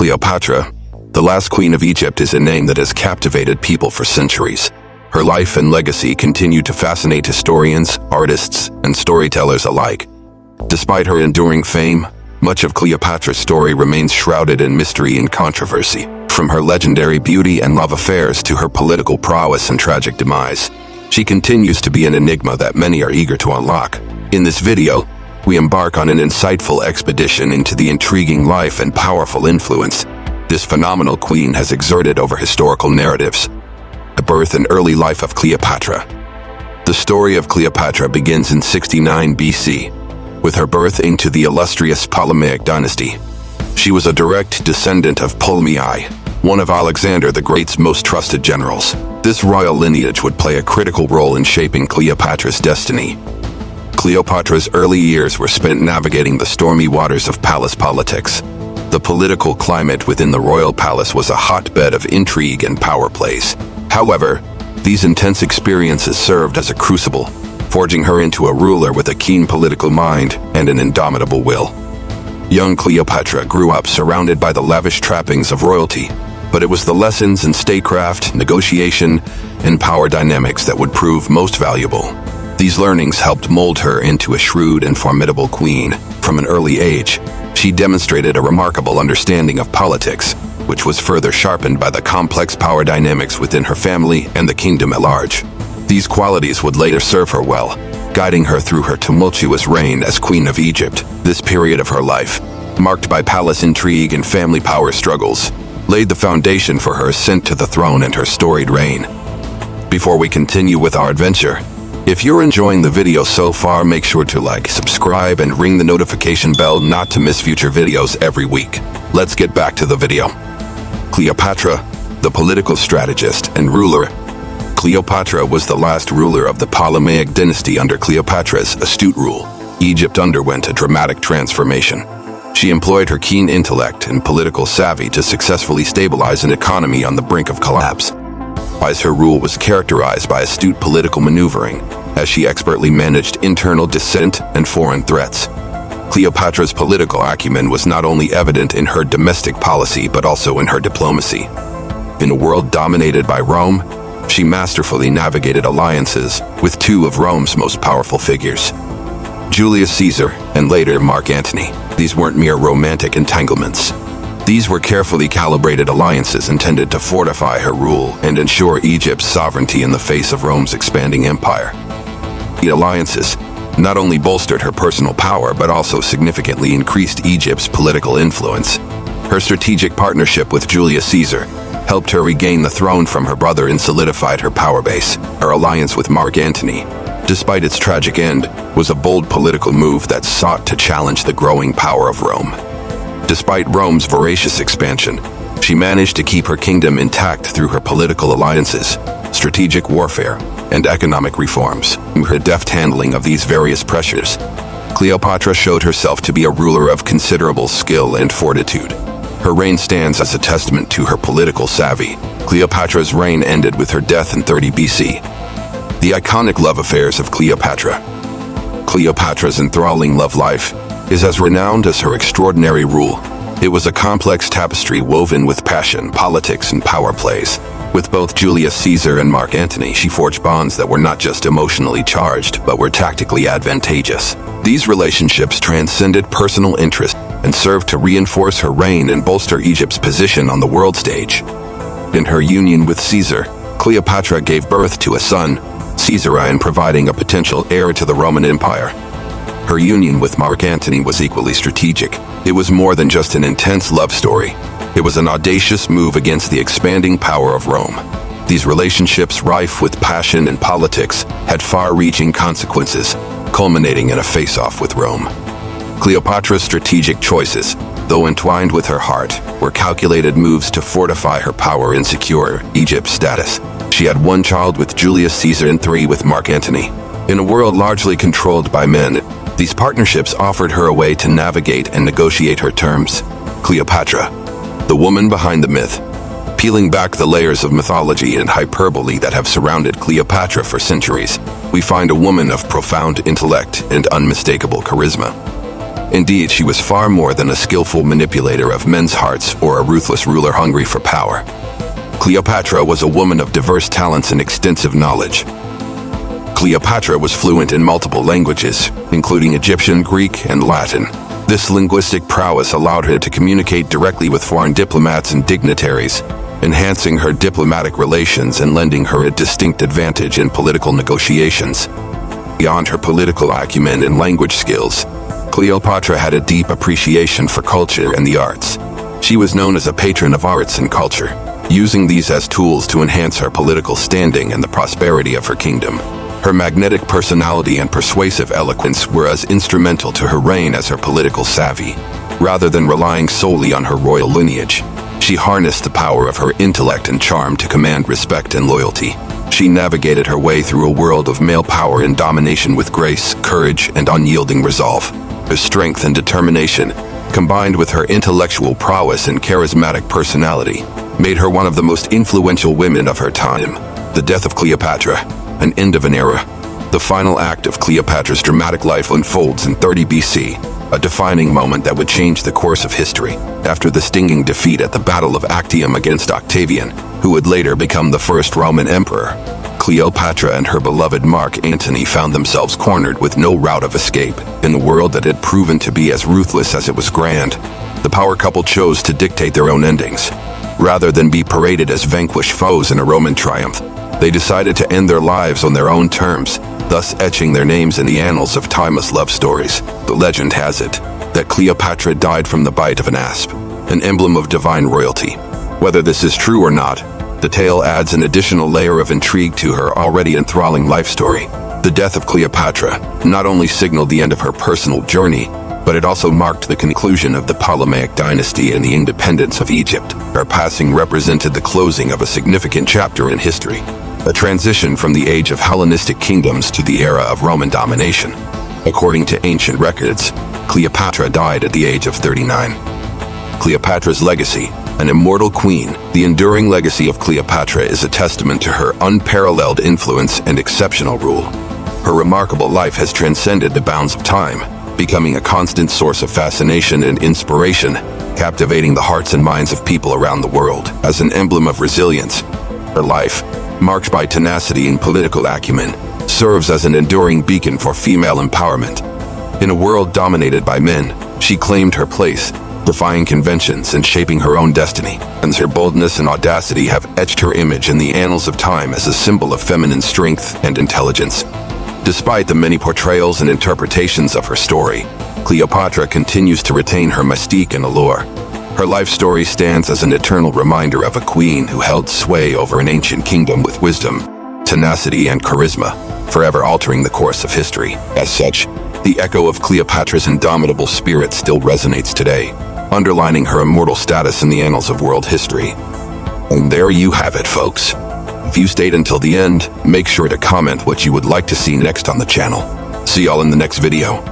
Cleopatra, the last queen of Egypt, is a name that has captivated people for centuries. Her life and legacy continue to fascinate historians, artists, and storytellers alike. Despite her enduring fame, much of Cleopatra's story remains shrouded in mystery and controversy. From her legendary beauty and love affairs to her political prowess and tragic demise, she continues to be an enigma that many are eager to unlock. In this video, we embark on an insightful expedition into the intriguing life and powerful influence this phenomenal queen has exerted over historical narratives. The birth and early life of Cleopatra. The story of Cleopatra begins in 69 BC, with her birth into the illustrious Ptolemaic dynasty. She was a direct descendant of Ptolemy, one of Alexander the Great's most trusted generals. This royal lineage would play a critical role in shaping Cleopatra's destiny. Cleopatra's early years were spent navigating the stormy waters of palace politics. The political climate within the royal palace was a hotbed of intrigue and power plays. However, these intense experiences served as a crucible, forging her into a ruler with a keen political mind and an indomitable will. Young Cleopatra grew up surrounded by the lavish trappings of royalty, but it was the lessons in statecraft, negotiation, and power dynamics that would prove most valuable. These learnings helped mold her into a shrewd and formidable queen. From an early age, she demonstrated a remarkable understanding of politics, which was further sharpened by the complex power dynamics within her family and the kingdom at large. These qualities would later serve her well, guiding her through her tumultuous reign as Queen of Egypt. This period of her life, marked by palace intrigue and family power struggles, laid the foundation for her ascent to the throne and her storied reign. Before we continue with our adventure, if you're enjoying the video so far, make sure to like, subscribe, and ring the notification bell not to miss future videos every week. Let's get back to the video. Cleopatra, the political strategist and ruler. Cleopatra was the last ruler of the Ptolemaic dynasty. Under Cleopatra's astute rule, Egypt underwent a dramatic transformation. She employed her keen intellect and political savvy to successfully stabilize an economy on the brink of collapse. Her rule was characterized by astute political maneuvering, as she expertly managed internal dissent and foreign threats. Cleopatra's political acumen was not only evident in her domestic policy but also in her diplomacy. In a world dominated by Rome, she masterfully navigated alliances with two of Rome's most powerful figures, Julius Caesar and later Mark Antony. These weren't mere romantic entanglements. These were carefully calibrated alliances intended to fortify her rule and ensure Egypt's sovereignty in the face of Rome's expanding empire. The alliances not only bolstered her personal power but also significantly increased Egypt's political influence. Her strategic partnership with Julius Caesar helped her regain the throne from her brother and solidified her power base. Her alliance with Mark Antony, despite its tragic end, was a bold political move that sought to challenge the growing power of Rome. Despite Rome's voracious expansion, she managed to keep her kingdom intact through her political alliances, strategic warfare, and economic reforms. In her deft handling of these various pressures, Cleopatra showed herself to be a ruler of considerable skill and fortitude. Her reign stands as a testament to her political savvy. Cleopatra's reign ended with her death in 30 BC. The iconic love affairs of Cleopatra. Cleopatra's enthralling love life is as renowned as her extraordinary rule. It was a complex tapestry woven with passion, politics, and power plays. With both Julius Caesar and Mark Antony, she forged bonds that were not just emotionally charged, but were tactically advantageous. These relationships transcended personal interest and served to reinforce her reign and bolster Egypt's position on the world stage. In her union with Caesar, Cleopatra gave birth to a son, Caesar, providing a potential heir to the Roman Empire. Her union with Mark Antony was equally strategic. It was more than just an intense love story. It was an audacious move against the expanding power of Rome. These relationships, rife with passion and politics, had far-reaching consequences, culminating in a face-off with Rome. Cleopatra's strategic choices, though entwined with her heart, were calculated moves to fortify her power and secure Egypt's status. She had one child with Julius Caesar and three with Mark Antony. In a world largely controlled by men, these partnerships offered her a way to navigate and negotiate her terms. Cleopatra, the woman behind the myth. Peeling back the layers of mythology and hyperbole that have surrounded Cleopatra for centuries, we find a woman of profound intellect and unmistakable charisma. Indeed, she was far more than a skillful manipulator of men's hearts or a ruthless ruler hungry for power. Cleopatra was a woman of diverse talents and extensive knowledge. Cleopatra was fluent in multiple languages, including Egyptian, Greek, and Latin. This linguistic prowess allowed her to communicate directly with foreign diplomats and dignitaries, enhancing her diplomatic relations and lending her a distinct advantage in political negotiations. Beyond her political acumen and language skills, Cleopatra had a deep appreciation for culture and the arts. She was known as a patron of arts and culture, using these as tools to enhance her political standing and the prosperity of her kingdom. Her magnetic personality and persuasive eloquence were as instrumental to her reign as her political savvy. Rather than relying solely on her royal lineage, she harnessed the power of her intellect and charm to command respect and loyalty. She navigated her way through a world of male power and domination with grace, courage, and unyielding resolve. Her strength and determination, combined with her intellectual prowess and charismatic personality, made her one of the most influential women of her time. The Death of Cleopatra, an end of an era. The final act of Cleopatra's dramatic life unfolds in 30 BC, a defining moment that would change the course of history. After the stinging defeat at the Battle of Actium against Octavian, who would later become the first Roman emperor, Cleopatra and her beloved Mark Antony found themselves cornered with no route of escape. In a world that had proven to be as ruthless as it was grand, the power couple chose to dictate their own endings. Rather than be paraded as vanquished foes in a Roman triumph, they decided to end their lives on their own terms, thus etching their names in the annals of timeless love stories. The legend has it that Cleopatra died from the bite of an asp, an emblem of divine royalty. Whether this is true or not, the tale adds an additional layer of intrigue to her already enthralling life story. The death of Cleopatra not only signaled the end of her personal journey, but it also marked the conclusion of the Ptolemaic dynasty and the independence of Egypt. Her passing represented the closing of a significant chapter in history, a transition from the age of Hellenistic kingdoms to the era of Roman domination. According to ancient records, Cleopatra died at the age of 39. Cleopatra's Legacy, an immortal queen. The enduring legacy of Cleopatra is a testament to her unparalleled influence and exceptional rule. Her remarkable life has transcended the bounds of time, becoming a constant source of fascination and inspiration, captivating the hearts and minds of people around the world. As an emblem of resilience, her life, marked by tenacity and political acumen, serves as an enduring beacon for female empowerment. In a world dominated by men, she claimed her place, defying conventions and shaping her own destiny. And her boldness and audacity have etched her image in the annals of time as a symbol of feminine strength and intelligence. Despite the many portrayals and interpretations of her story, Cleopatra continues to retain her mystique and allure. Her life story stands as an eternal reminder of a queen who held sway over an ancient kingdom with wisdom, tenacity, and charisma, forever altering the course of history. As such, the echo of Cleopatra's indomitable spirit still resonates today, underlining her immortal status in the annals of world history. And there you have it, folks. If you stayed until the end, make sure to comment what you would like to see next on the channel. See y'all in the next video.